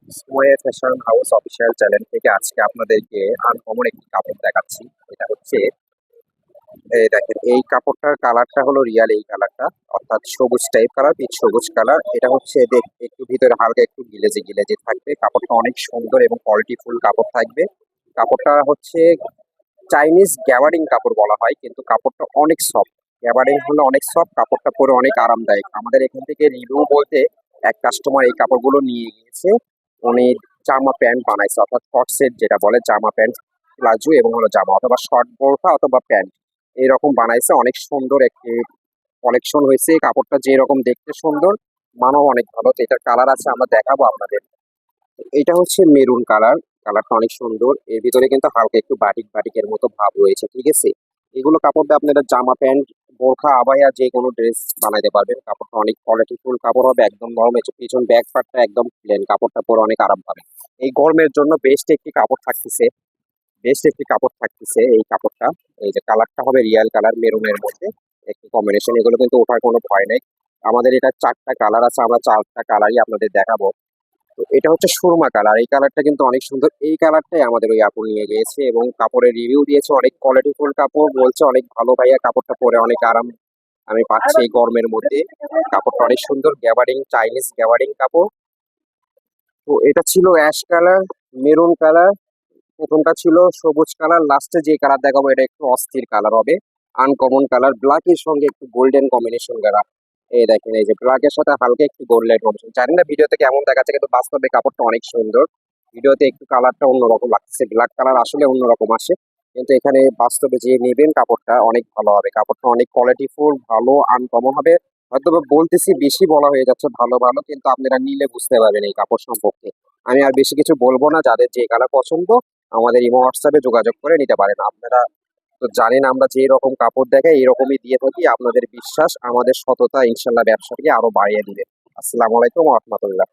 স্মোয়ে fashion house official channel থেকে আজকে আপনাদেরকে আনকমন একটি কাপড় দেখাচ্ছি। এটা হচ্ছে এই দেখেন, এই কাপড়টার কালারটা হলো রিয়াল এই কালারটা, অর্থাৎ সবুজ টাইপ কালার, পিচ সবুজ কালার। এটা হচ্ছে একটু ভিতরে হালকা একটু গিলেজে গিলেজে থাকবে। কাপড়টা অনেক সুন্দর এবং কোয়ালিটিফুল কাপড় থাকবে। কাপড়টা হচ্ছে চাইনিজ গ্যাবার্ডিং কাপড় বলা হয়, কিন্তু কাপড়টা অনেক সফট। গ্যাবার্ডিং হলো অনেক সফট, কাপড়টা পরে অনেক আরামদায়ক। আমাদের এখান থেকে রিভিউ বলতে এক কাস্টমার এই কাপড়গুলো নিয়ে গিয়েছে। উনি জামা প্যান্ট বানাইছে, অর্থাৎ কট সেট যেটা বলে, জামা প্যান্ট প্লাজো এবং হলো জামা অথবা শর্ট বোরখা অথবা প্যান্ট এইরকম বানাইছে। অনেক সুন্দর একটি কালেকশন হয়েছে। কাপড়টা যেরকম দেখতে সুন্দর, মানও অনেক ভালো। তো এটার কালার আছে, আমরা দেখাবো আপনাদের। এটা হচ্ছে মেরুন কালার, কালারটা অনেক সুন্দর। এর ভিতরে কিন্তু হালকা একটু বাটিক বাটিকের মতো ভাব রয়েছে, ঠিক আছে। এগুলো কাপড় দিয়ে আপনারা জামা প্যান্ট, বোরখা, আবায়া যে কোনো ড্রেস বানাইতে পারবেন। কাপড়টা অনেক কোয়ালিটিফুল কাপড় হবে, একদম নরম। পিছন ব্যাক পার্টটা একদম প্লেন, কাপড়টা পরে অনেক আরাম পাবেন। এই গরমের জন্য বেস্ট একটি কাপড় থাকতেছে, এই কাপড়টা। এই যে কালারটা হবে রিয়াল কালার, মেরুনের মধ্যে একটি কম্বিনেশন। এগুলো কিন্তু ওঠার কোনো ভয় নেই। আমাদের এটা 4টা কালার আছে, আমরা 4টা কালারই আপনাদের দেখাবো। তো এটা হচ্ছে সুরমা কালার, এই কালারটা কিন্তু অনেক সুন্দর। এই কালারটাই আমাদের ওই আপু নিয়ে গিয়েছে এবং কাপড়ের রিভিউ দিয়েছে, অনেক কোয়ালিটিফুল কাপড়। বলছে অনেক ভালো ভাইয়া, কাপড়টা পরে অনেক আরাম আমি পাচ্ছি এই গরমের মধ্যে। কাপড়টা অনেক সুন্দর, গ্যাবার্ডিং, চাইনিজ গ্যাবার্ডিং কাপড়। তো এটা ছিল অ্যাশ কালার, মেরুন কালার, প্রথমটা ছিল সবুজ কালার, লাস্টে যে কালার দেখাবো এটা একটু অস্থির কালার হবে, আনকমন কালার। ব্ল্যাক এর সঙ্গে একটু গোল্ডেন কম্বিনেশন করা। এই দেখেন, এই যে ব্ল্যাক এর সাথে হালকা একটু গোল্ডেন কম্বিনেশন। জানি না ভিডিওতে কেমন দেখাচ্ছে, কিন্তু বাস্তবে কাপড়টা অনেক সুন্দর। ভিডিওতে একটু কালারটা অন্যরকম লাগছে, ব্ল্যাক কালার আসলে অন্যরকম আসে, কিন্তু এখানে বাস্তবে যে নেবেন কাপড়টা অনেক ভালো হবে। কাপড়টা অনেক কোয়ালিটিফুল, ভালো, আনকমন হবে। হয়তো বা বলতেছি বেশি বলা হয়ে যাচ্ছে ভালো ভালো, কিন্তু আপনারা নিলে বুঝতে পারবেন এই কাপড় সম্পর্কে। আমি আর বেশি কিছু বলবো না। যাদের যে কালার পছন্দ আমাদের ইমো হোয়াটসঅ্যাপে যোগাযোগ করে নিতে পারেন। আপনারা তো জানেন আমরা যে রকম কাপড় দেখাই এরকমই দিয়ে থাকি। আপনাদের বিশ্বাস, আমাদের সততা ইনশাল্লাহ ব্যবসাটাকে আরো বাড়িয়ে দিবে। আসসালামু আলাইকুম ওয়া রাহমাতুল্লাহ।